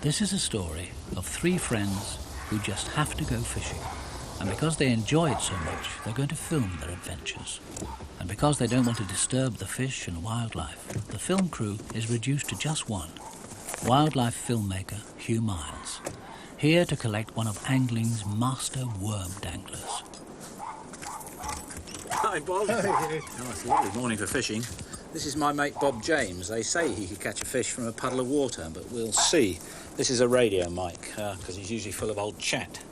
This is a story of three friends who just have to go fishing. And because they enjoy it so much, they're going to film their adventures. And because they don't want to disturb the fish and wildlife, the film crew is reduced to just one, wildlife filmmaker Hugh Miles, here to collect one of angling's master worm danglers. Hi, Bob. Oh, it's a lovely morning for fishing. This is my mate Bob James. They say he could catch a fish from a puddle of water, but we'll see. This is a radio mic, because he's usually full of old chat.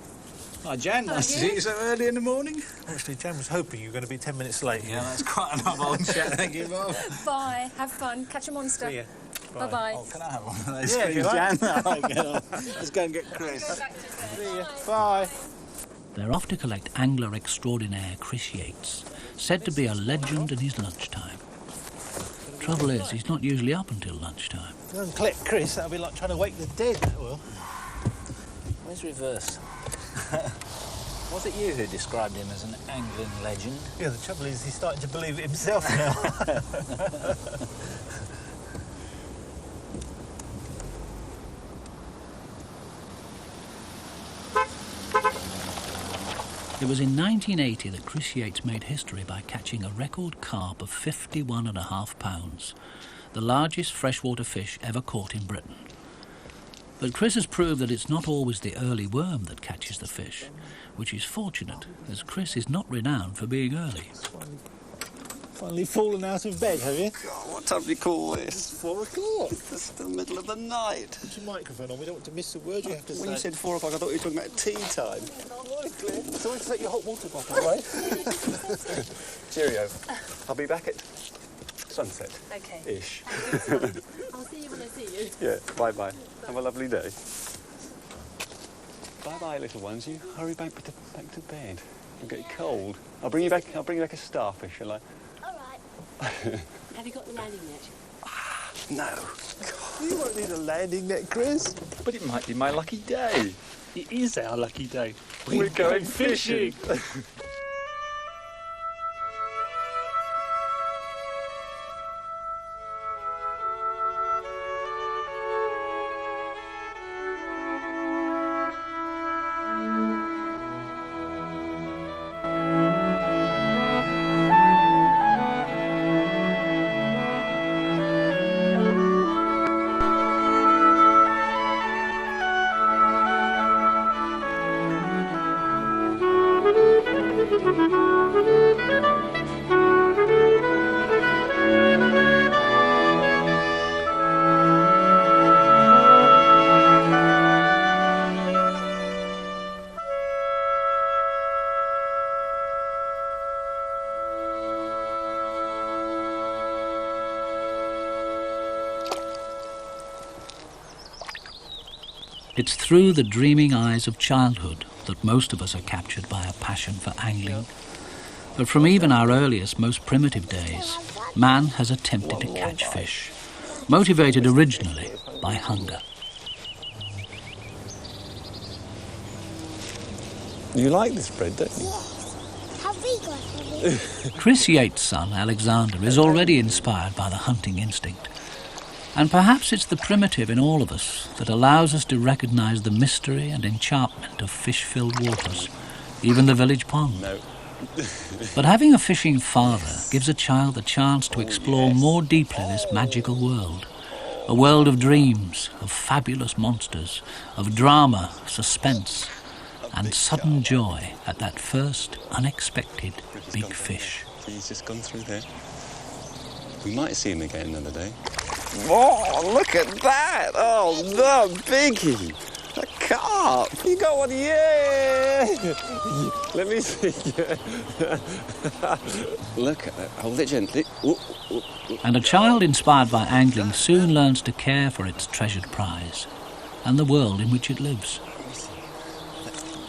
Hi, Jan. Nice to see you so early in the morning. Actually, Jan was hoping you were going to be 10 minutes late. Yeah, that's quite enough old chat. Thank you, Bob. Bye. Have fun. Catch a monster. See ya. Bye-bye. Oh, can I have one of those? Yeah, if you like. Jan? All right, get on. Let's go and get Chris. See ya. Bye. They're off to collect angler extraordinaire Chris Yates, said to be a legend in his lunchtime. Trouble is, he's not usually up until lunchtime. Go and collect Chris, that'll be like trying to wake the dead, that will. Where's reverse? Was it you who described him as an angling legend? Yeah, the trouble is he's starting to believe it himself now. It was in 1980 that Chris Yates made history by catching a record carp of 51.5 pounds, the largest freshwater fish ever caught in Britain. But Chris has proved that it's not always the early worm that catches the fish, which is fortunate, as Chris is not renowned for being early. Finally fallen out of bed, have you? God, what time do you call this? It's 4 o'clock. It's the middle of the night. Put your microphone on, we don't want to miss a word you have to say. When you said 4 o'clock, I thought you were talking about tea time. Right, Claire. Sorry to take your hot water bottle away. Cheerio. I'll be back at sunset. Okay. Ish. I'll see you when I see you. Yeah, bye-bye. Have a lovely day. Bye-bye, little ones. You hurry back to bed. You'll get cold. I'll bring you back a starfish, shall I? Have you got the landing net? No. You won't need a landing net, Chris. But it might be my lucky day. It is our lucky day. We're going fishing. It's through the dreaming eyes of childhood that most of us are captured by a passion for angling. But from even our earliest, most primitive days, man has attempted to catch fish, motivated originally by hunger. You like this bread, don't you? Have we got any? Chris Yates' son, Alexander, is already inspired by the hunting instinct. And perhaps it's the primitive in all of us that allows us to recognise the mystery and enchantment of fish-filled waters, even the village pond. No. But having a fishing father gives a child the chance to explore more deeply this magical world. A world of dreams, of fabulous monsters, of drama, suspense, and sudden joy at that first unexpected big fish. He's just gone through there. We might see him again another day. Oh, look at that! Oh, the biggie! A carp! You got one, yeah! Let me see. Look at that. Hold it gently. Ooh, ooh, ooh. And a child inspired by angling soon learns to care for its treasured prize and the world in which it lives.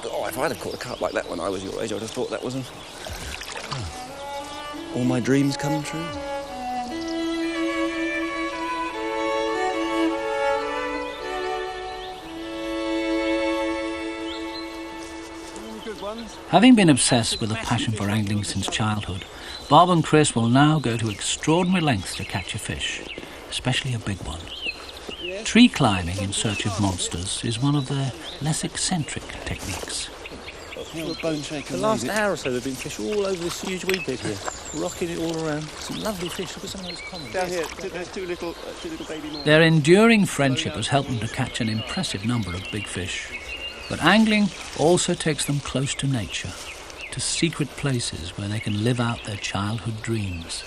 Oh, if I'd have caught a carp like that when I was your age, I would have thought that was all my dreams come true. Having been obsessed with a passion for angling since childhood, Bob and Chris will now go to extraordinary lengths to catch a fish, especially a big one. Yeah, Tree climbing in search of monsters is one of their less eccentric techniques. The last hour or so, there have been fish all over this huge weed bed here, rocking it all around. Some lovely fish. Look at some of those common. Down here, there's two little baby morph. Their enduring friendship has helped them to catch an impressive number of big fish. But angling also takes them close to nature, to secret places where they can live out their childhood dreams,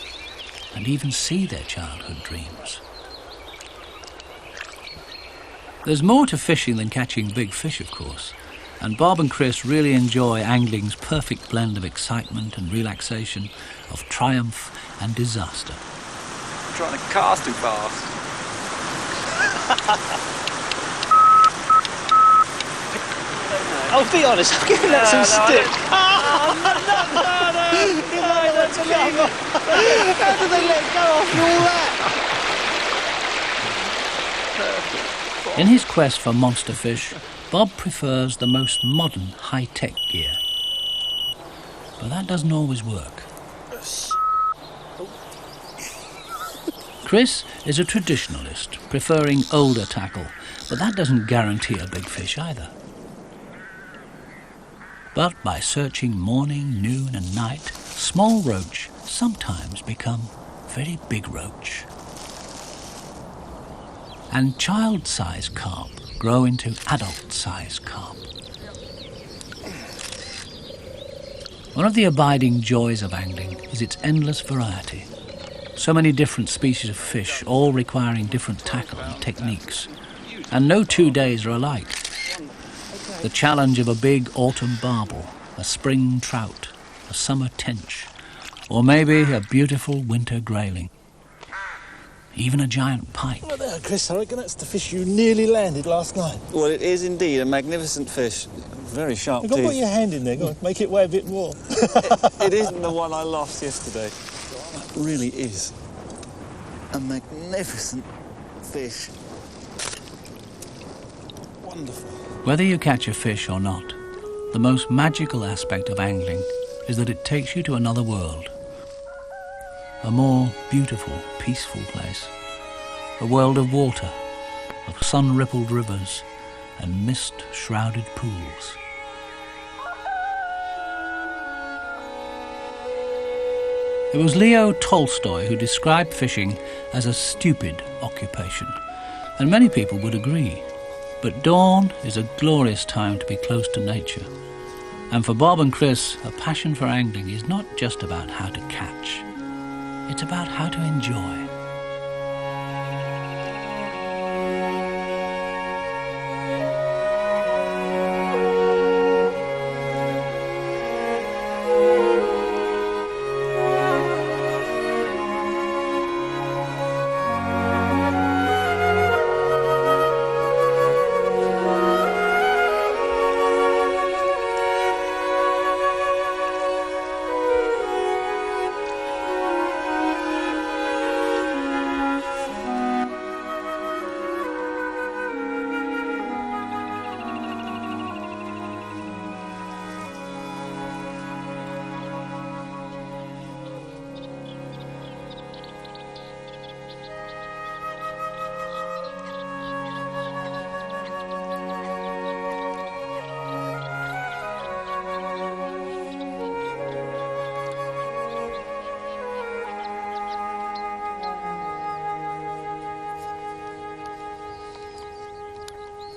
and even see their childhood dreams. There's more to fishing than catching big fish, of course, and Bob and Chris really enjoy angling's perfect blend of excitement and relaxation, of triumph and disaster. I'm trying to cast too fast. I'll be honest, I'm giving that some stick. How did they let go after all that? In his quest for monster fish, Bob prefers the most modern high-tech gear. But that doesn't always work. Chris is a traditionalist, preferring older tackle, but that doesn't guarantee a big fish either. But by searching morning, noon and night, small roach sometimes become very big roach. And child-sized carp grow into adult-sized carp. One of the abiding joys of angling is its endless variety. So many different species of fish, all requiring different tackle and techniques. And no 2 days are alike. The challenge of a big autumn barbel, a spring trout, a summer tench, or maybe a beautiful winter grayling. Even a giant pike. Oh, there, Chris, I reckon that's the fish you nearly landed last night. Well, it is indeed a magnificent fish. Very sharp You've got to teeth. put your hand in there. Go on, make it weigh a bit more. It isn't the one I lost yesterday. It really is a magnificent fish. Wonderful. Whether you catch a fish or not, the most magical aspect of angling is that it takes you to another world. A more beautiful, peaceful place. A world of water, of sun-rippled rivers and mist-shrouded pools. It was Leo Tolstoy who described fishing as a stupid occupation, and many people would agree. But dawn is a glorious time to be close to nature. And for Bob and Chris, a passion for angling is not just about how to catch. It's about how to enjoy.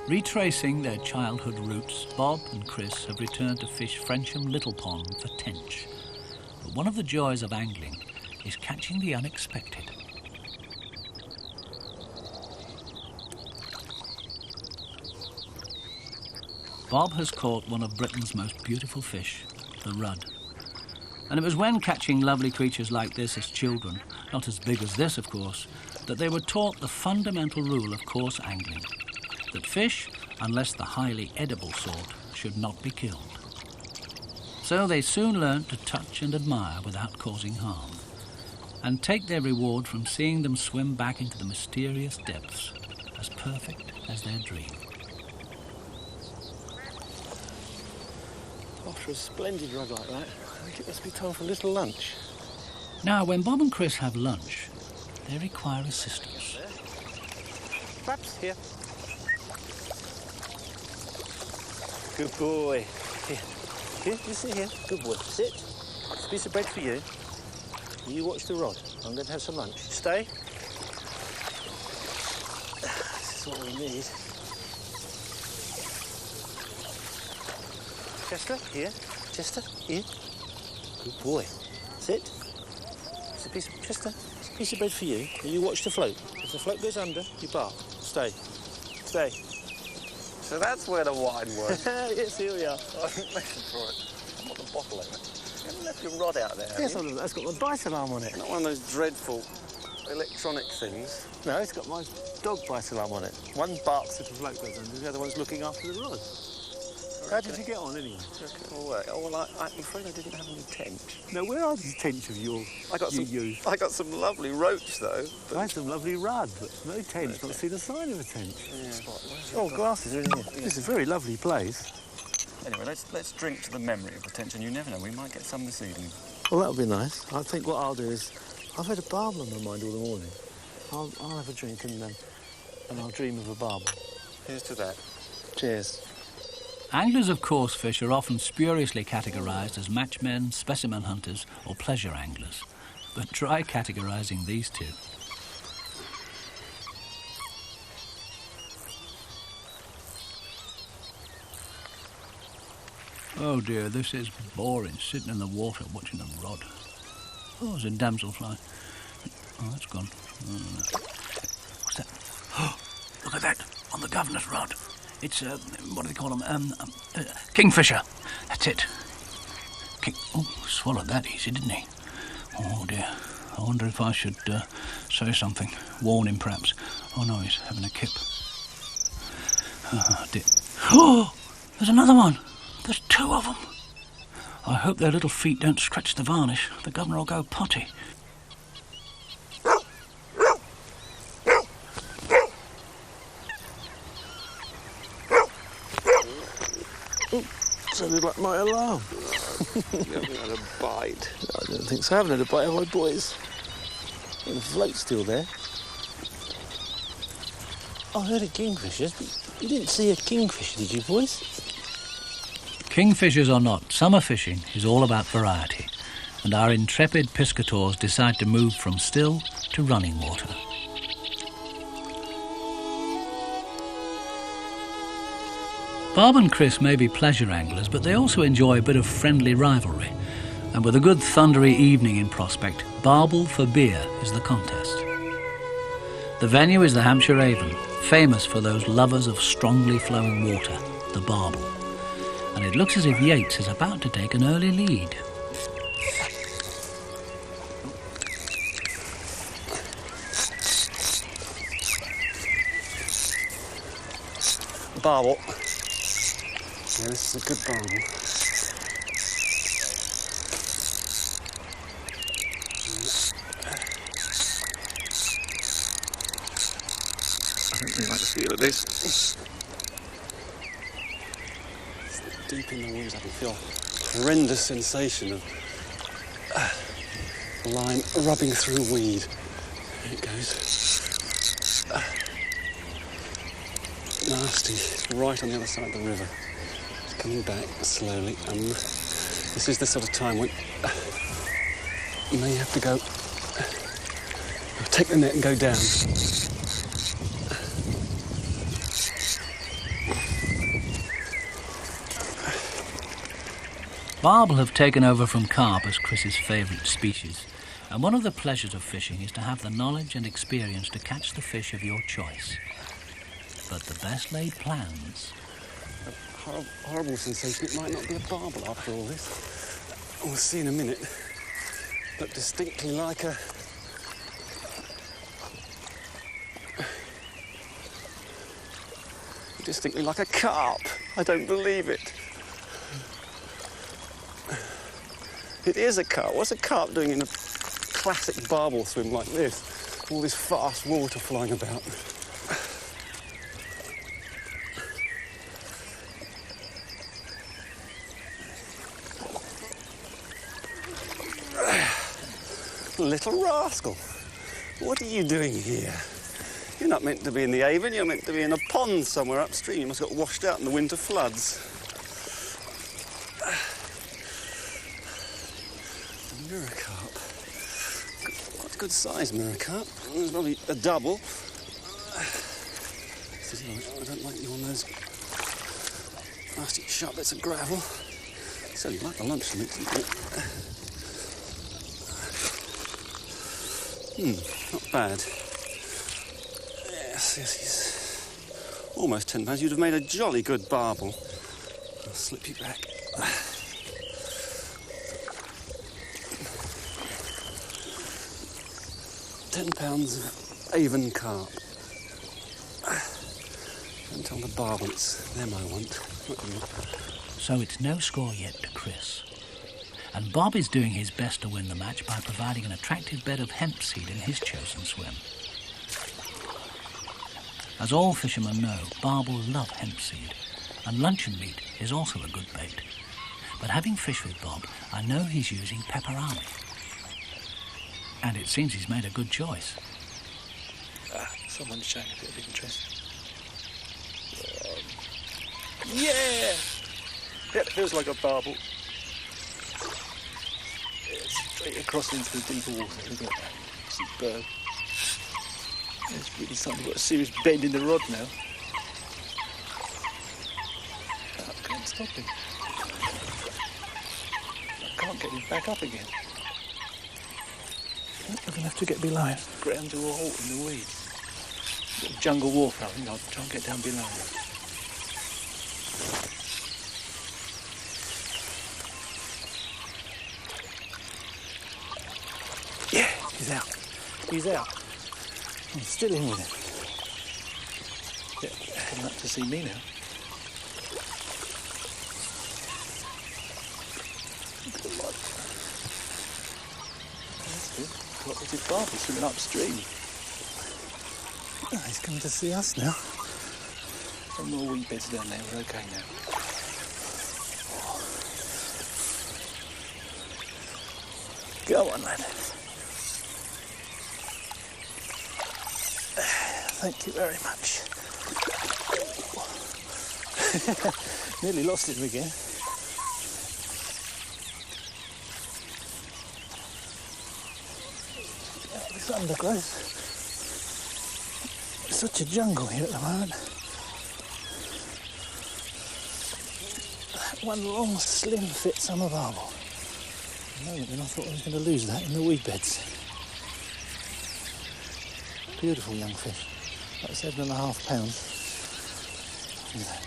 Retracing their childhood roots, Bob and Chris have returned to fish Frensham Little Pond for tench. But one of the joys of angling is catching the unexpected. Bob has caught one of Britain's most beautiful fish, the rudd. And it was when catching lovely creatures like this as children, not as big as this of course, that they were taught the fundamental rule of coarse angling. That fish, unless the highly edible sort, should not be killed. So they soon learnt to touch and admire without causing harm, and take their reward from seeing them swim back into the mysterious depths, as perfect as their dream. After a splendid rug like that, I think it must be time for a little lunch. Now, when Bob and Chris have lunch, they require assistance. Flaps, here. Good boy. Here, you sit here. Good boy. Sit. It's a piece of bread for you. You watch the rod. I'm going to have some lunch. Stay. This is what we need. Chester, here. Chester, here. Good boy. Sit. It's a piece of Chester. It's a piece of bread for you. And you watch the float. If the float goes under, you bark. Stay. Stay. So that's where the wine was. Yes, here we are. I'm making for it. I want the bottle in it. You haven't left your rod out there, have Yes, you? that's got my bite alarm on it. Not one of those dreadful electronic things. No, it's got my dog bite alarm on it. One barks if the float goes under, the other one's looking after the rod. How did you get on, anyway? It'll work. Oh, well, I'm afraid I didn't have any tench. Now, where are these tench of yours? I got some lovely roach, though. I had some lovely rudd, but no tench. Not seen a sign of a tench. Yeah. Oh, glasses are in here. This is a very lovely place. Anyway, let's drink to the memory of the tench, and you never know, we might get some this evening. Well, that'll be nice. I think what I'll do is, I've had a barbel on my mind all the morning. I'll have a drink and I'll dream of a barbel. Here's to that. Cheers. Anglers of coarse fish are often spuriously categorised as matchmen, specimen hunters or pleasure anglers. But try categorising these two. Oh dear, this is boring, sitting in the water watching a rod. Oh, there's a damselfly. Oh, that's gone. What's that? Oh, look at that, on the governor's rod. It's, what do they call them? Kingfisher. That's it. Oh, swallowed that easy, didn't he? Oh, dear. I wonder if I should say something. Warn him, perhaps. Oh, no, he's having a kip. Oh, dear. Oh, there's another one. There's two of them. I hope their little feet don't scratch the varnish. The governor will go potty. Sounded like my alarm. You haven't had a bite. I don't think so. I haven't had a bite, have I, boys? Well, the float's still there. I heard a kingfisher, but you didn't see a kingfisher, did you, boys? Kingfishers or not, summer fishing is all about variety, and our intrepid piscators decide to move from still to running water. Bob and Chris may be pleasure anglers, but they also enjoy a bit of friendly rivalry. And with a good thundery evening in prospect, barbel for beer is the contest. The venue is the Hampshire Avon, famous for those lovers of strongly flowing water, the barbel. And it looks as if Yates is about to take an early lead. Barbel. Yeah, this is a good barbel. I don't really like the feel of this. It's deep in the weeds. I can feel a horrendous sensation of the line rubbing through weed. There it goes. Nasty, right on the other side of the river. It's coming back slowly. This is the sort of time when you may have to go, take the net and go down. Barbel have taken over from carp as Chris's favourite species, and one of the pleasures of fishing is to have the knowledge and experience to catch the fish of your choice. But the best laid plans... A horrible sensation. It might not be a barbel after all this. We'll see in a minute. Look distinctly like a... distinctly like a carp. I don't believe it. It is a carp. What's a carp doing in a classic barbel swim like this? All this fast water flying about. Little rascal, what are you doing here? You're not meant to be in the Avon, you're meant to be in a pond somewhere upstream. You must have got washed out in the winter floods. A mirror carp. Quite a good size mirror carp. There's probably a double. I don't like you on those nasty sharp bits of gravel. So you like the lunch meat, didn't you? Not bad. Yes, he's almost 10 pounds. You'd have made a jolly good barbel. I'll slip you back. £10 of Avon carp. Don't tell the barbel it's them I want, not you. So it's no score yet to Chris. And Bob is doing his best to win the match by providing an attractive bed of hemp seed in his chosen swim. As all fishermen know, barbel love hemp seed, and luncheon meat is also a good bait. But having fished with Bob, I know he's using pepperami. And it seems he's made a good choice. Someone's showing a bit of interest. Yeah! That feels like a barbel. It's straight across into the deeper water. Look at that. It's a bird. It's really something. Got a serious bend in the rod now. I can't stop him. I can't get him back up again. I'm going to have to get below him. Ground to a halt in the weeds. Got jungle warfare. I think I'll try and get down below him. Yeah, he's out. He's out. I'm still in with him. Yeah, coming up to see me now. Good luck. That's good. Cooperative barbel swimming upstream. Oh, he's coming to see us now. Some more wheat beds down there. We're okay now. Go on, lad. Thank you very much. Nearly lost him again. This undergrowth. It's such a jungle here at the moment. That one long, slim fit summer barbel. A moment then I thought I was going to lose that in the weed beds. Beautiful young fish. Like 7.5 pounds. Yeah.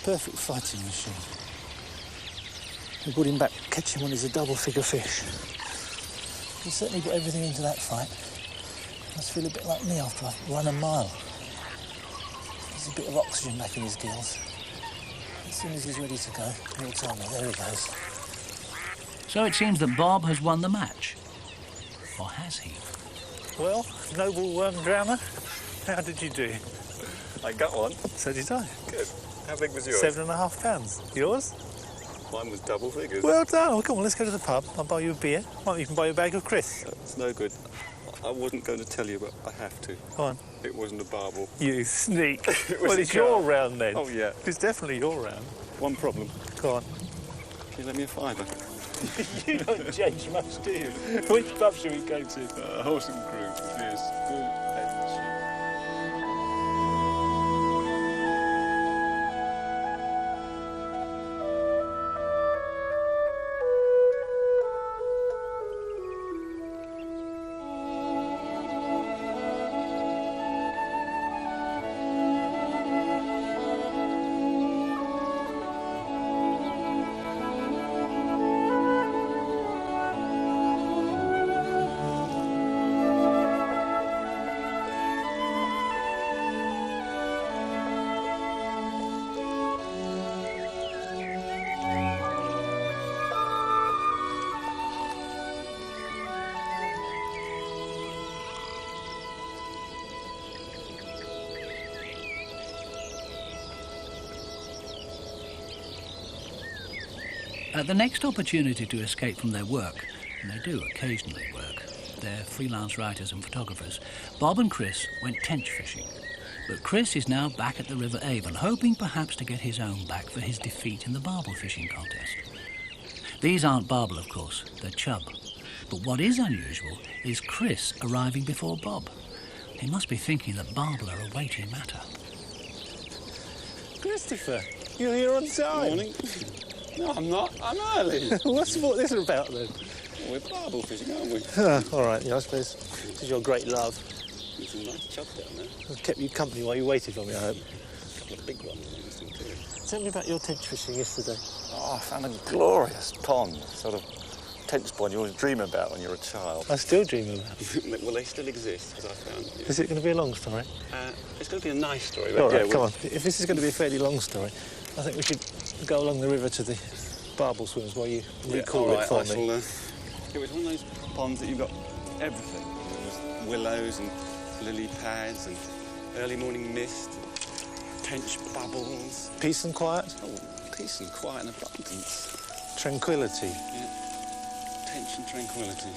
Perfect fighting machine. We brought him back, catch him when he's a double figure fish. He certainly got everything into that fight. Must feel a bit like me after I run a mile. There's a bit of oxygen back in his gills. As soon as he's ready to go, he'll tell me. There he goes. So it seems that Bob has won the match. Or has he? Well, noble worm drowner, how did you do? I got one. So did I. Good. How big was yours? 7.5 pounds. Yours? Mine was double figures. Well done. Oh, come on, let's go to the pub. I'll buy you a beer. Might even buy you a bag of crisps. It's no good. I wasn't going to tell you, but I have to. Go on. It wasn't a barbel. You sneak. Was It's a your carp. round then. Oh, yeah. It's definitely your round. One problem. Go on. Can you lend me a fiver? You don't change much, do you? Which pub should we go to? Horse and Crew. Yes. Good. At the next opportunity to escape from their work, and they do occasionally work, they're freelance writers and photographers, Bob and Chris went tench fishing. But Chris is now back at the River Avon, hoping perhaps to get his own back for his defeat in the barbel fishing contest. These aren't barbel, of course, they're chub. But what is unusual is Chris arriving before Bob. He must be thinking that barbel are a weighty matter. Christopher, you're here on time. Morning. No, I'm not. I'm early. What's this about then? We're barbel fishing, aren't we? All right, yeah, I suppose this is your great love. There's some nice chub down there. I've kept you company while you waited for me, I hope. A couple of big ones. Tell me about your tench fishing yesterday. Oh, I found a glorious pond, sort of tench pond you always dream about when you're a child. I still dream about it. Well, they still exist, as I found. Yeah. Is it going to be a long story? It's going to be a nice story. All right, yeah, come on. If this is going to be a fairly long story, I think we should go along the river to the barbel swims while you recall it for me. It was one of those ponds that you've got everything. There was willows and lily pads and early morning mist, tench bubbles. Peace and quiet? Oh, peace and quiet and abundance. Tranquility. Yeah. Tench and tranquility.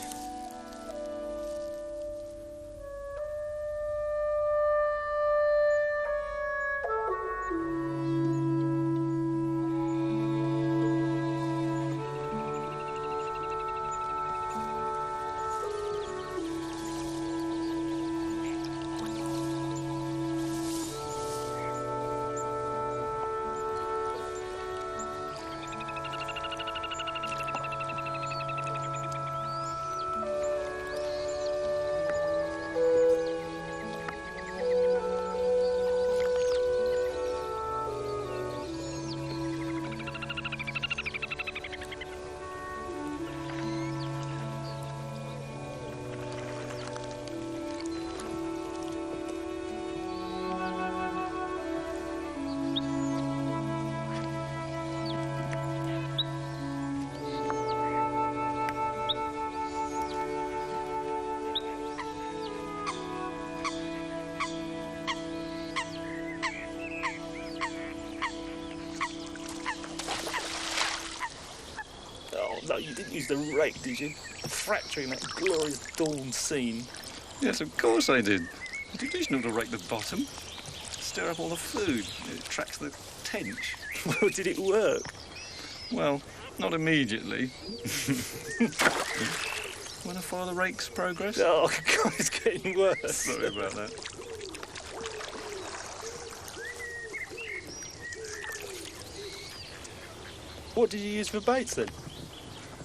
No, you didn't use the rake, did you? Fracturing that glorious dawn scene. Yes, of course I did. The traditional to rake the bottom, stir up all the food. It attracts the tench. Well, did it work? Well, not immediately. Want to follow the rake's progress? Oh, God, it's getting worse. Sorry about that. What did you use for baits, then?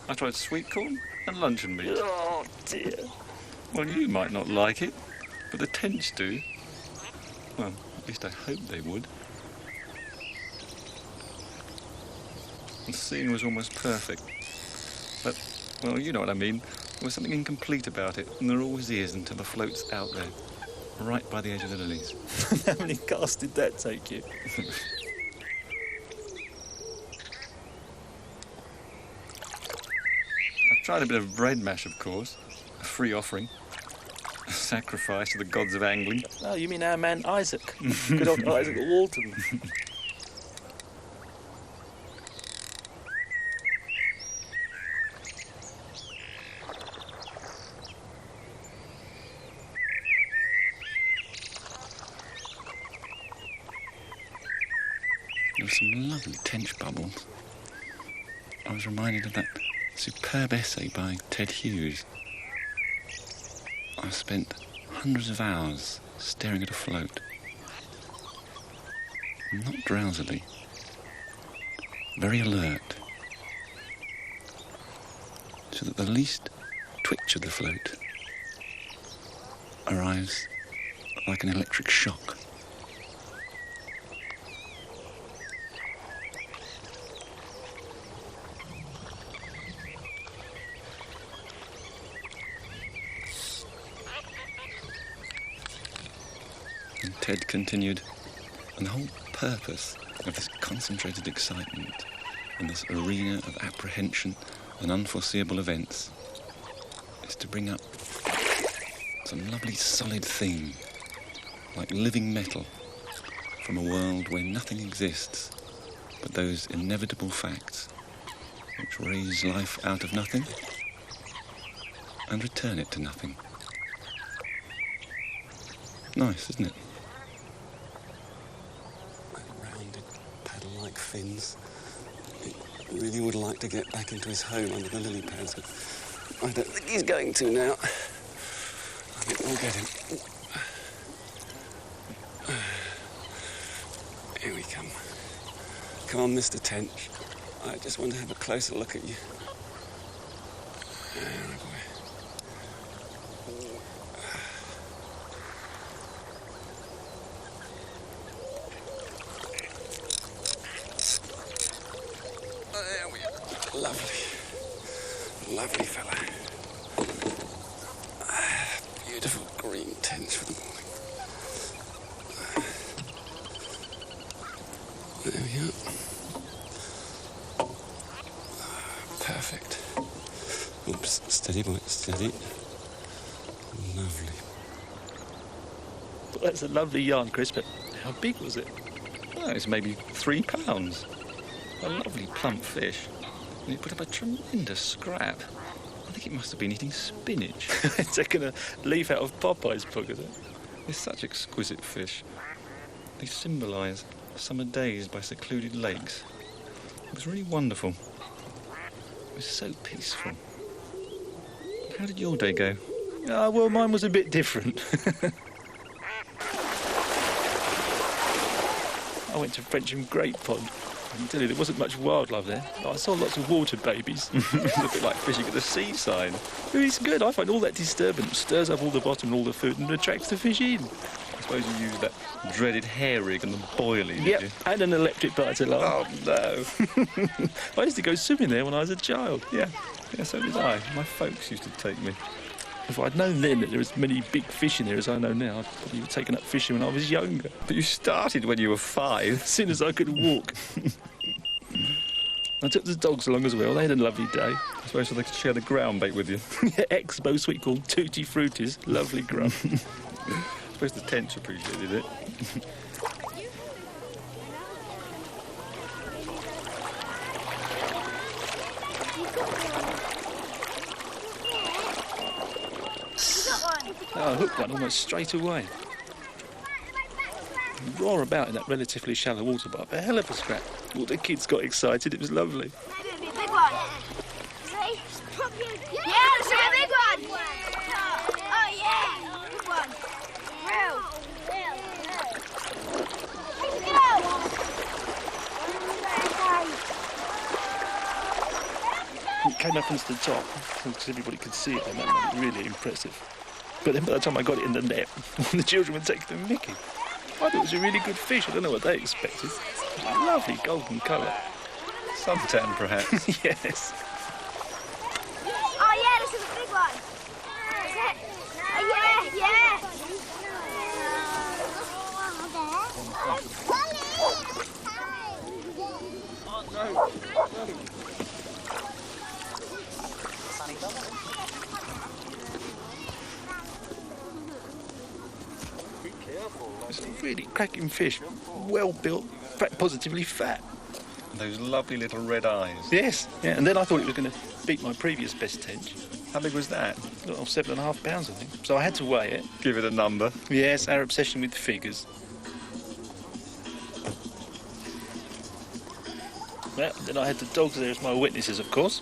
I tried sweet corn and luncheon meat. Oh, dear. Well, you might not like it, but the tench do. Well, at least I hope they would. The scene was almost perfect. But, well, you know what I mean. There was something incomplete about it, and there always is until the float's out there, right by the edge of the lilies. How many casts did that take you? I tried a bit of bread mash, of course. A free offering. A sacrifice to the gods of angling. Oh, you mean our man Isaac? Good old Isaac Walton. There were some lovely tench bubbles. I was reminded of that superb essay by Ted Hughes. I've spent hundreds of hours staring at a float. Not drowsily. Very alert. So that the least twitch of the float arrives like an electric shock. And Ted continued, and the whole purpose of this concentrated excitement in this arena of apprehension and unforeseeable events is to bring up some lovely solid thing, like living metal, from a world where nothing exists but those inevitable facts which raise life out of nothing and return it to nothing. Nice, isn't it? Rounded, paddle-like fins. He really would like to get back into his home under the lily pads, but I don't think he's going to now. I think we'll get him. Here we come. Come on, Mr. Tench. I just want to have a closer look at you. There, boy. There we are. Lovely. Lovely fella. Beautiful green tinge for the morning. There we are. Perfect. Oops, steady, boy, steady. Lovely. Well, that's a lovely yarn, Chris, but how big was it? Oh, it's maybe 3 pounds. A lovely plump fish. And it put up a tremendous scrap. I think it must have been eating spinach. Taking a leaf out of Popeye's book, is it? They're such exquisite fish. They symbolise summer days by secluded lakes. It was really wonderful. It was so peaceful. How did your day go? Well, mine was a bit different. I went to Frensham Great Pond. I can tell you, there wasn't much wildlife there. I saw lots of water babies. It was a bit like fishing at the seaside. It's good. I find all that disturbance stirs up all the bottom and all the food and attracts the fish in. I suppose you used that dreaded hair rig and the boilie, did Yep, you? and an electric bite alarm. Oh, no. I used to go swimming there when I was a child. Yeah, so did I. My folks used to take me. If I'd known then that there was as many big fish in there as I know now, I'd probably have taken up fishing when I was younger. But you started when you were 5. As soon as I could walk. I took the dogs along as well. They had a lovely day. I suppose so they could share the ground bait with you. Expo sweet corn, tutti fruities, lovely grub. I suppose the Tench appreciated it. I hooked one almost straight away. Roar about in that relatively shallow water, but a hell of a scrap. All the kids got excited. It was lovely. Maybe a big one. See? Yeah, let's get a big one. Oh, yeah. Good one. Real. It came up into the top because everybody could see it, and that was really impressive. But then by the time I got it in the net, the children were taking the mickey. I thought it was a really good fish. I don't know what they expected. Lovely golden colour. Suntan, perhaps. Yes. Oh, yeah, this is a big one. Is it? Oh, yeah. It's a really cracking fish. Well built, in fact, positively fat. Those lovely little red eyes. Yes, yeah. And then I thought it was going to beat my previous best tench. How big was that? Oh, 7.5 pounds, I think. So I had to weigh it. Give it a number. Yes, our obsession with figures. Well, then I had the dogs there as my witnesses, of course.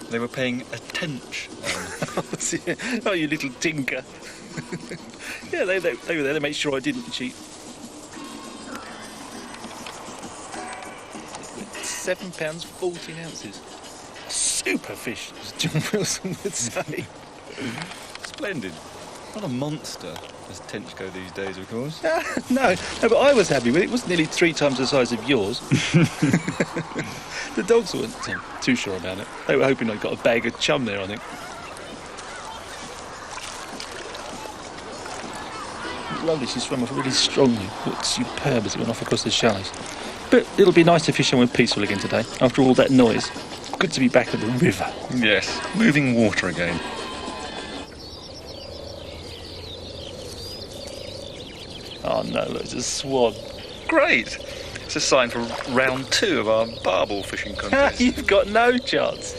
They were paying a tench. Oh, you little tinker. Yeah, they were there to make sure I didn't cheat. £7, 14 ounces. Super fish, as John Wilson would say. Splendid. Not a monster, as tench go these days, of course. No, but I was happy with it. It was nearly 3 times the size of yours. The dogs weren't too sure about it. They were hoping I'd got a bag of chum there, I think. Lovely, she swam off really strongly. Looked superb as it went off across the shallows. But it'll be nice to fish somewhere peaceful again today, after all that noise. Good to be back at the river. Yes, moving water again. Oh no, look, it's a swan. Great. It's a sign for round 2 of our barbel fishing contest. You've got no chance.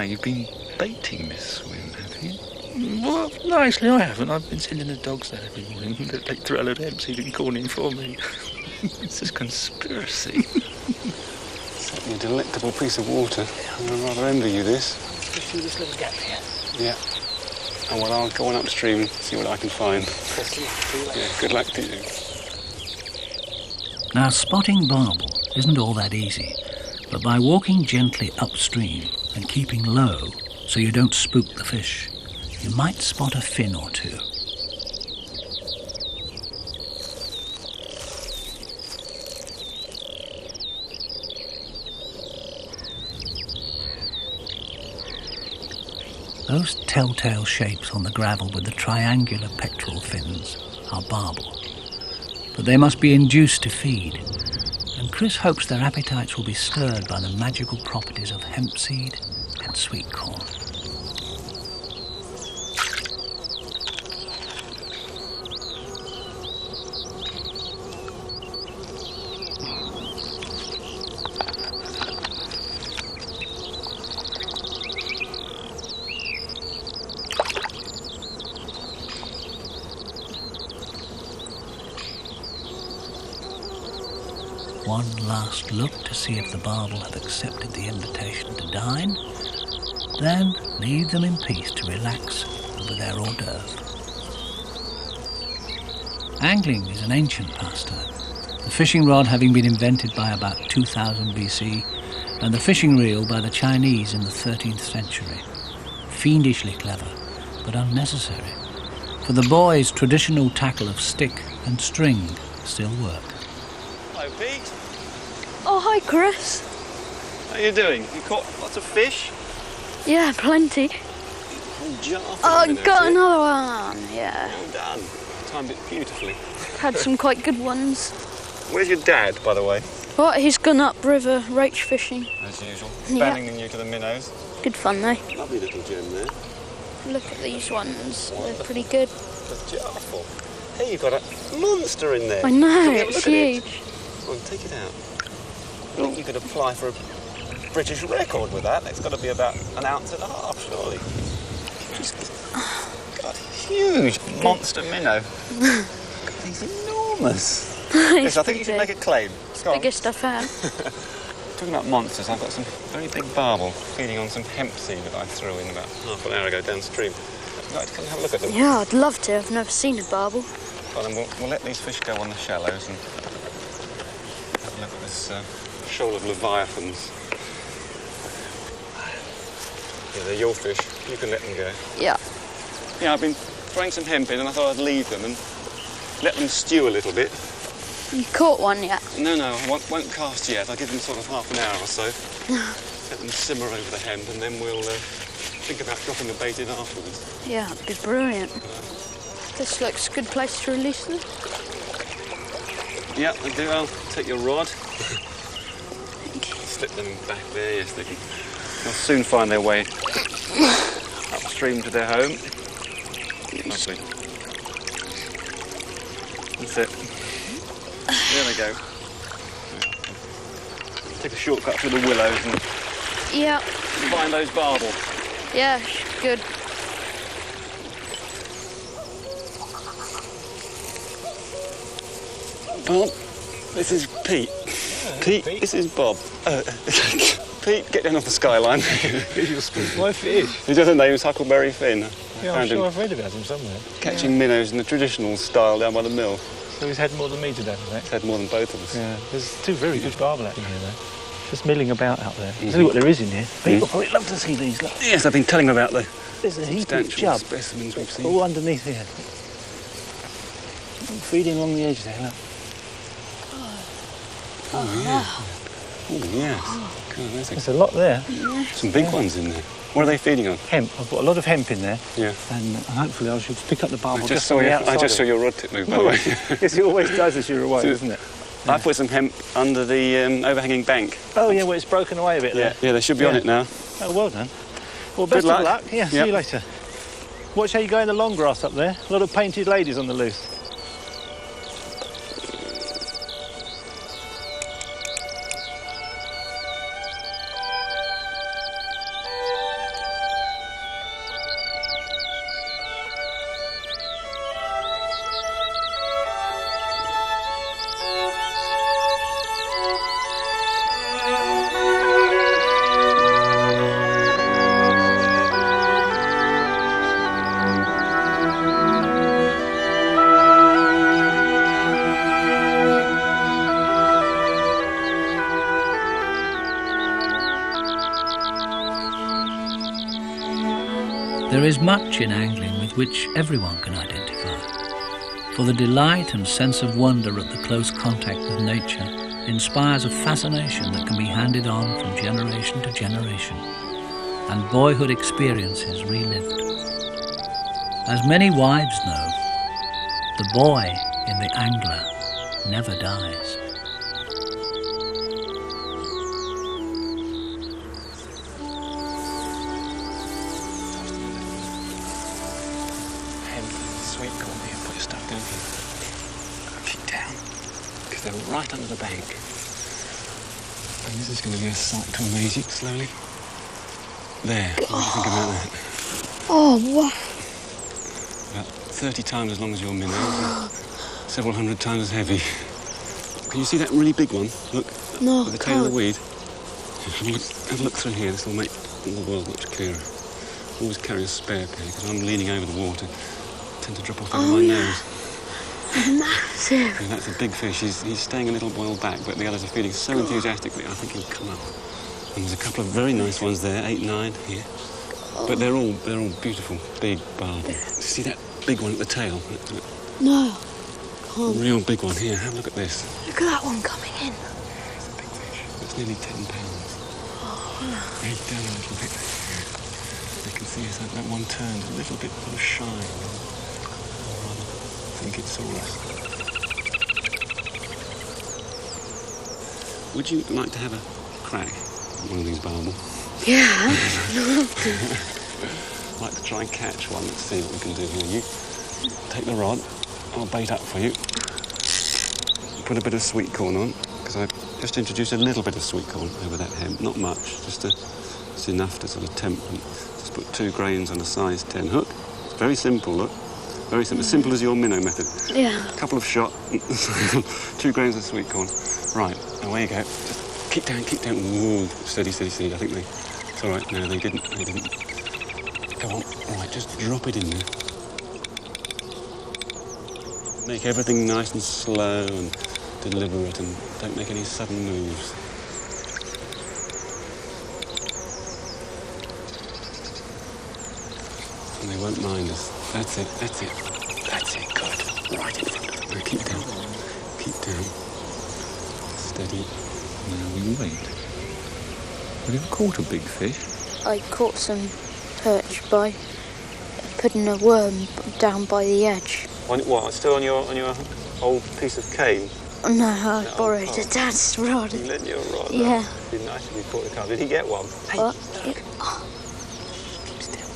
You've been baiting this swim, have you? Well, no, actually I haven't. I've been sending the dogs there every morning. They throw a load of hemp seed and corn in for me. It's a conspiracy. Certainly a delectable piece of water. I rather envy you this. Let's go through this little gap here. Yeah. And well, I'll go on upstream and see what I can find. Yeah, good luck to you. Now, spotting barbel isn't all that easy, but by walking gently upstream and keeping low so you don't spook the fish, you might spot a fin or two. Those telltale shapes on the gravel with the triangular pectoral fins are barbel. But they must be induced to feed, and Chris hopes their appetites will be stirred by the magical properties of hemp seed and sweet corn. One last look to see if the barbel have accepted the invitation to dine, then leave them in peace to relax over their hors d'oeuvre. Angling is an ancient pastime, the fishing rod having been invented by about 2000 BC and the fishing reel by the Chinese in the 13th century. Fiendishly clever, but unnecessary, for the boys' traditional tackle of stick and string still work. Hello, Pete. Oh, hi, Chris. How you doing? You caught lots of fish? Yeah, plenty. Oh, got another one. Yeah. Well done. Timed it beautifully. Had some quite good ones. Where's your dad, by the way? What? He's gone up river roach fishing. As usual. Yeah. Abandoning you to the minnows. Good fun, though. Lovely little gem there. Look at these ones. They're pretty good. That's jarful. Hey, you've got a monster in there. I know, Can we have a it's look at it? huge. Go on, take it out. I think you could apply for a British record with that. It's got to be about 1.5 ounces, surely. Just, God, huge monster minnow. God, he's enormous. Yes, I think you should make a claim. Go on. Biggest I've had. Talking about monsters, I've got some very big barbel feeding on some hemp seed that I threw in about half an hour ago downstream. Would you like to come and have a look at them? Yeah, I'd love to. I've never seen a barbel. Well, then we'll let these fish go on the shallows and have a look at this shoal of leviathans. Yeah, they're your fish. You can let them go. Yeah. Yeah, I've been throwing some hemp in and I thought I'd leave them and let them stew a little bit. You caught one yet? No, I won't cast yet. I'll give them sort of half an hour or so. Let them simmer over the hemp and then we'll think about dropping the bait in afterwards. Yeah, it'd be brilliant. This looks a good place to release them. Yeah, they do. I'll take your rod. Slip them back there, yes, they can. They'll soon find their way upstream to their home. Lovely. That's it. There they go. Take a shortcut through the willows and Yeah. find those barbel. Yeah, good. Bob, this is Pete. Pete, this is Bob. Pete, get down off the skyline. You'll spook my fish. His other name is Huckleberry Finn. Yeah, I'm sure I've read about him somewhere. Catching minnows in the traditional style down by the mill. So he's had more than me today, hasn't He's had more than both of us. Yeah, there's two very good barbel out in here, though. Just milling about out there. See what there is in here. People probably love to see these. Look. Yes, I've been telling him about the There's a heap of substantial chub specimens we've seen. all underneath here. Feeding along the edge there, look. Oh, yes. God, There's a lot there. some big ones in there. What are they feeding on? Hemp. I've got a lot of hemp in there. Yeah. And hopefully I should pick up the barbel I just on the outside. I just saw your rod tip move, by the way. Yes, it always does as you're away, So- doesn't it? I put some hemp under the overhanging bank. Oh, yeah, well, it's broken away a bit there. Yeah, they should be on it now. Oh, well done. Well, best luck. of luck. Yeah, see Yep. you later. Watch how you go in the long grass up there. A lot of painted ladies on the loose. There is much in angling with which everyone can identify, for the delight and sense of wonder at the close contact with nature inspires a fascination that can be handed on from generation to generation, and boyhood experiences relived. As many wives know, the boy in the angler never dies. Sweet corn here, put your stuff down here. Keep down, because they're right under the bank. And this is going to be a sight to amaze you, slowly. There, what do you think about that? Oh, wow. About 30 times as long as your minnow, and several hundred times as heavy. Can you see that really big one? Look, No, with the tail of the weed. Have a look through here, this will make the world much clearer. Always carry a spare pair, because I'm leaning over the water. Tend to drop off over my nose. Massive. And that's a big fish. He's staying a little boil back, but the others are feeding so enthusiastically, I think he'll come up. And there's a couple of very nice ones there, 8, 9 here. But they're all beautiful, big barbel. See that big one at the tail? No. Can't. Real big one here. Have a look at this. Look at that one coming in. It's a big fish. It's nearly 10 pounds. Head down a little bit. You can see that one turns a little bit shy. I think it's all right. Would you like to have a crack at one of these barbel? Yeah. I'd like to try and catch one. Let's see what we can do here. You take the rod. I'll bait up for you. Put a bit of sweet corn on, because I've just introduced a little bit of sweet corn over that hemp. Not much, just enough to sort of tempt them. Just put 2 grains on a size 10 hook. It's very simple, look. Very simple. As simple as your minnow method. Yeah. A couple of shot, 2 grains of sweet corn. Right, away you go. Just keep down. Ooh, steady. I think it's all right. No, they didn't. Go on. All right, just drop it in there. Make everything nice and slow and deliberate, and don't make any sudden moves. And they won't mind us. That's it, good. Right in front of them. Now keep down. Steady. Now we wait. Have you ever caught a big fish? I caught some perch by putting a worm down by the edge. What? Still on your old piece of cane? No, I borrowed a dad's rod. You lent your rod? Yeah. It'd be nice if you caught the carp. Did he get one? What? Keep still.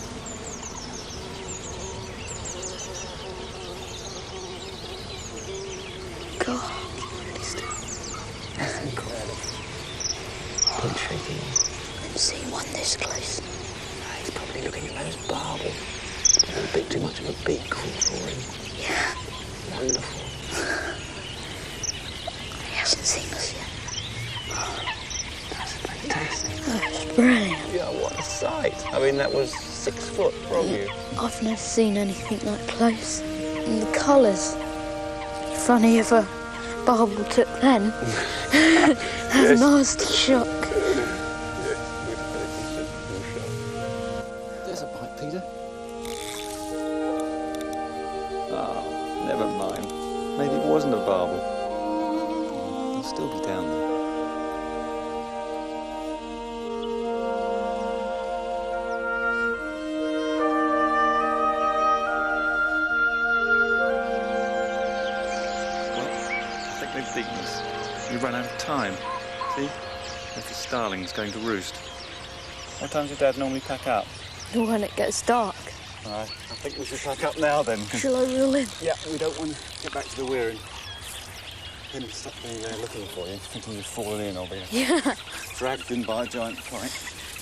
God. Really still. That's incredible. Don't shake it. I've seen one this close. He's probably looking at those barbel. A bit too much of a big call for him. Yeah. Wonderful. He hasn't seen us yet. That's fantastic. That's brilliant. Yeah, what a sight. I mean, that was 6 foot from you. I've never seen anything that close. And the colours. Funny if a barbel took then. That's a nasty shock. There's a bite, Peter. Oh, never mind. Maybe it wasn't a barbel. He'll still be down there. Well, I think they've beaten us. We run out of time. See? There's the starlings going to roost. What time does your dad normally pack up? When it gets dark. Right, I think we should pack up now then. Shall I reel in? Yeah, we don't want to get back to the weir and him stuck being there looking for you, thinking you've fallen in or been dragged in by a giant pike.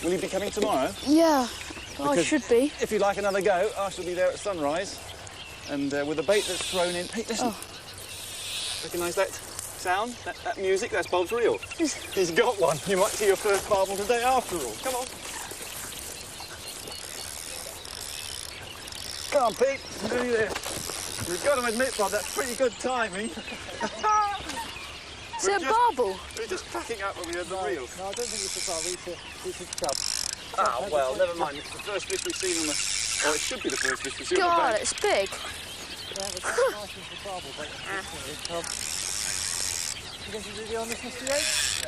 Will you be coming tomorrow? Yeah, I Because should be. If you'd like another go, I shall be there at sunrise. And with the bait that's thrown in... Hey, listen. Recognise that sound? That music? That's Bob's reel. He's got one. You might see your first barbel today after all. Come on. Come on, Pete. Nearly there. We've got to admit, Bob, that's pretty good timing. Is it a barbel? We're just cracking up when we had the reel. No, I don't think it's a barbel. It's a chub. Ah, well, never mind. It's the first fish we've seen on the... Or it should be the first fish we've seen on the God, bank. it's big. You going to do the on this, Mr. Yates?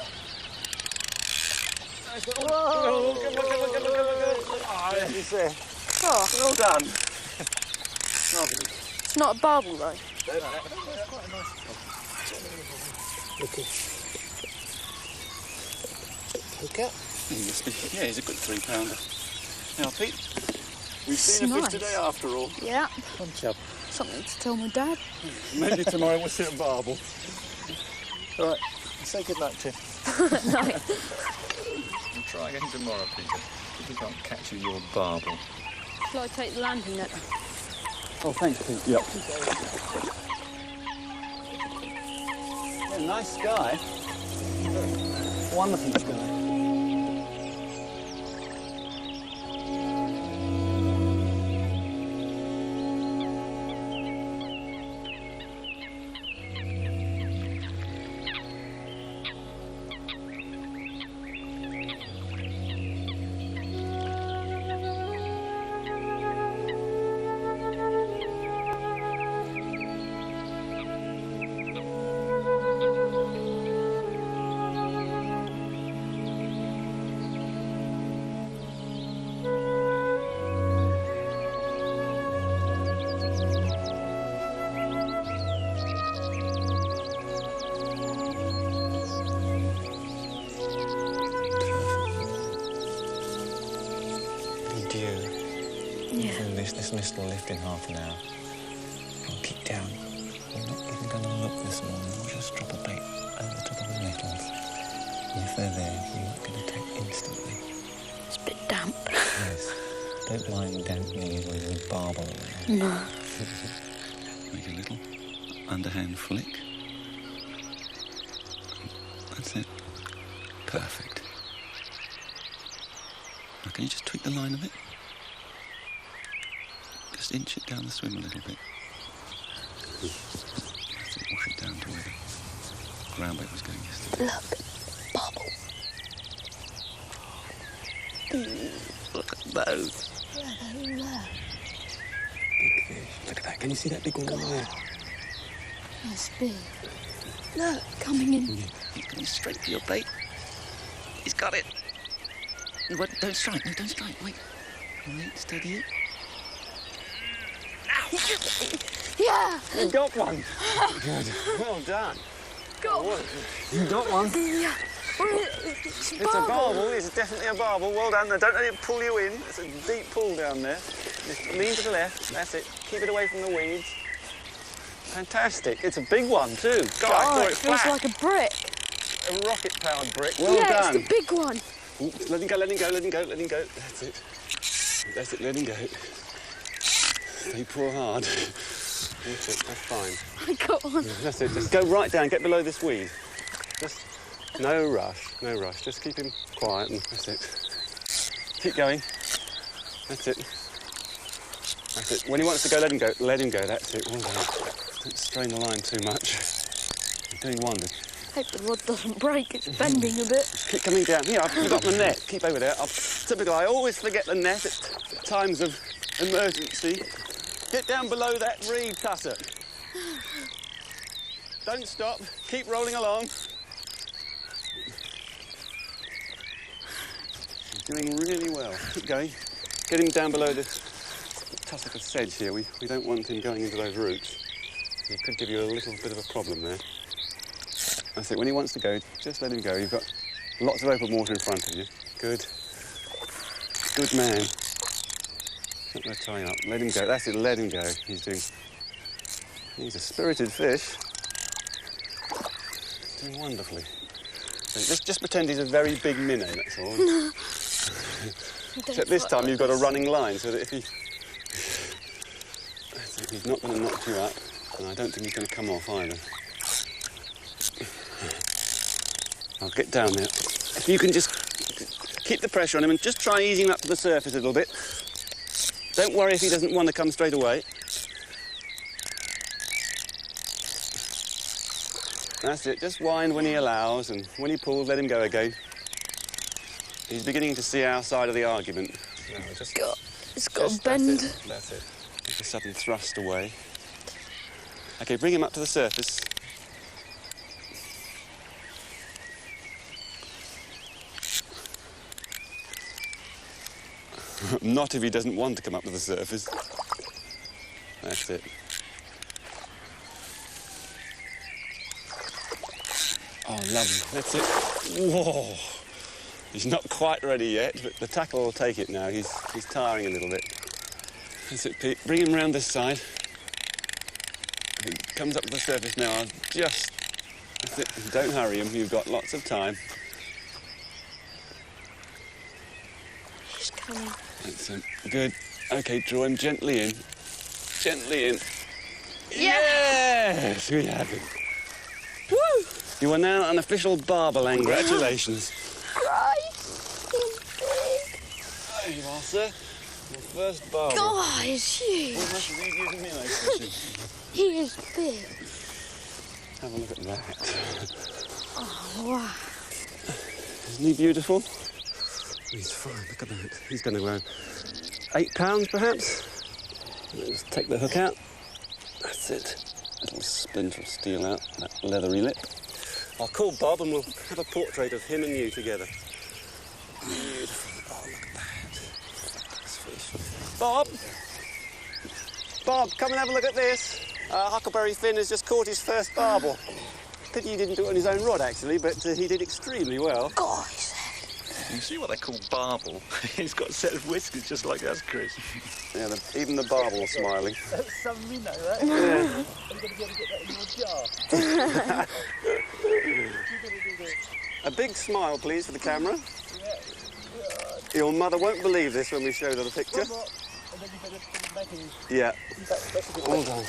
Whoa! Come on. Ah, he's there. Oh, Well done. Lovely. it's not a barbel though. Look out. He must be, yeah, he's a good 3-pounder. Now, Pete, we've seen a Nice. fish today after all. Yeah. Come, chub. Something to tell my dad. Maybe tomorrow we'll sit at Barbel. All right, say good luck to you. No. We'll try again tomorrow, Peter. If we can't catch you your Barbel. Shall I take the landing net? Oh, thanks, Pete. Yep. Yeah, nice sky. Wonderful sky. This mist will lift in half an hour. I'll keep down. We're not even going to look this morning. We'll just drop a bait over top of the nettles. And if they're there, we might get attacked instantly. It's a bit damp. Yes. Don't mind damp knees with your barbel. No. Make a little underhand flick. That's it. Perfect. Now, can you just tweak the line a bit? Just inch it down the swim a little bit. That's it, wash it down to where the ground bait was going yesterday. Look, barbel. Look at those. Yeah, they're all there. Big fish. Look at that. Can you see that big one over there? That's big. Look, coming in. Can you straight for your bait? He's got it. What? Don't strike. No, don't strike. Wait. Wait, steady it. Yeah! You got one. Good. Well done. Got one. You got one. Yeah. It's It's a barbel. It's definitely a barbel. Well done. Now, don't let it pull you in. It's a deep pull down there. Just lean to the left. That's it. Keep it away from the weeds. Fantastic. It's a big one too. God, I thought it it feels flat. like a brick. A rocket-powered brick. Well yeah, done. it's the big one. Ooh, let him go, let him go, let him go, let him go. That's it. That's it, let him go. Stay pour hard. That's it, that's fine. I got one. That's it, just go right down, get below this weed. Just, no rush, no rush. Just keep him quiet and that's it. Keep going. That's it. That's it. When he wants to go, let him go. Let him go, that's it. Well done. Don't strain the line too much. You're doing wonders. Hope the rod doesn't break, it's bending a bit. Keep coming down. Here, I've forgotten the net. Keep over there. Typical, I always forget the net at times of emergency. Get down below that reed, Tusser. Don't stop. Keep rolling along. You're doing really well. Keep going. Get him down below this tussock of sedge here. We don't want him going into those roots. It could give you a little bit of a problem there. That's it. When he wants to go, just let him go. You've got lots of open water in front of you. Good. Good man. Not going to tie him up. Let him go. That's it. Let him go. He's a spirited fish. Doing wonderfully. So just pretend he's a very big minnow, that's all. No. Except this time you've got a running line so that if he... That's it. He's not going to knock you up. And I don't think he's going to come off either. I'll get down there. If you can just keep the pressure on him and just try easing him up to the surface a little bit. Don't worry if he doesn't want to come straight away. That's it. Just wind when he allows, and when he pulls, let him go again. He's beginning to see our side of the argument. No, God, it's got a bend. That's it. Just a sudden thrust away. OK, bring him up to the surface. Not if he doesn't want to come up to the surface. That's it. Oh, lovely. That's it. Whoa! He's not quite ready yet, but the tackle will take it now. He's tiring a little bit. That's it, Pete. Bring him round this side. He comes up to the surface now. That's it. Don't hurry him. You've got lots of time. He's coming. That's it. Good. OK, draw him gently in. Gently in. Yeah. Yes, we have him. Woo! You are now an official barberlang. Congratulations. Christ, he's big. There you are, sir. Your first barber. God, he's huge. Almost as easy as a minnow fishing. He is big. Have a look at that. Oh, wow. Isn't he beautiful? He's fine. Look at that. He's going to weigh 8 pounds, perhaps. Let's take the hook out. That's it. Little splinter of steel out, that leathery lip. I'll call Bob and we'll have a portrait of him and you together. Beautiful. Oh, look at that. Fabulous fish. Bob! Bob, come and have a look at this. Huckleberry Finn has just caught his first barbel. Pity he didn't do it on his own rod, actually, but he did extremely well. God, he's heavy. You see what they call barbel? He's got a set of whiskers just like us, Chris. Yeah, even the barbel's smiling. That's some minnow, right? Yeah. Are you going to be able to get that in your jar? A big smile, please, for the camera. Your mother won't believe this when we show her the picture. And then you better put it back in. Yeah. That's a good Well done.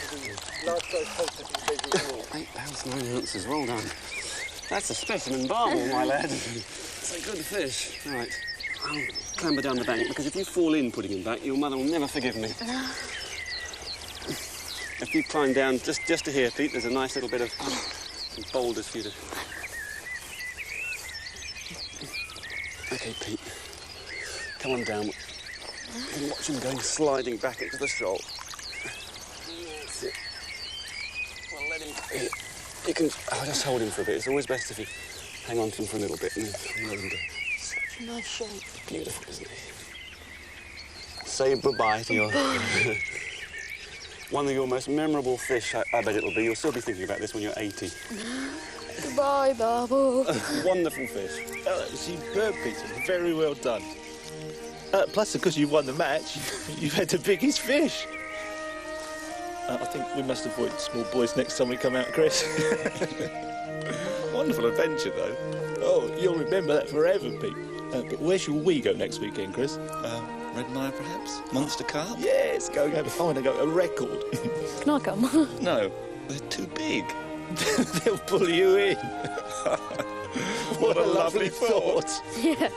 large size poultice in the basic wall. 8 pounds 9 ounces. Well done. That's a specimen barbel, my lad. It's a good fish. Right. I'll clamber down the bank because if you fall in putting him back, your mother will never forgive me. If you climb down just to here, Pete, there's a nice little bit of some boulders for you to. OK, Pete. Come on down. You can watch him going sliding back into the shoal. That's it. Well, let him. You can. Oh, just hold him for a bit. It's always best if you hang on to him for a little bit and then let him go. Such a nice shape. Beautiful, isn't he? Say bye-bye to your. One of your most memorable fish, I bet it'll be. You'll still be thinking about this when you're 80. Goodbye, Barbel. Wonderful fish. Oh, superb, Peter. Very well done. Plus, because you won the match, you've had the biggest fish. I think we must avoid small boys next time we come out, Chris. Wonderful adventure, though. Oh, you'll remember that forever, Pete. But where shall we go next weekend, Chris? Red Mire, perhaps? Monster carp? Yes, going over. I want to go a record. Can I come? No, they're too big. They'll pull you in. What a lovely thought. Yeah.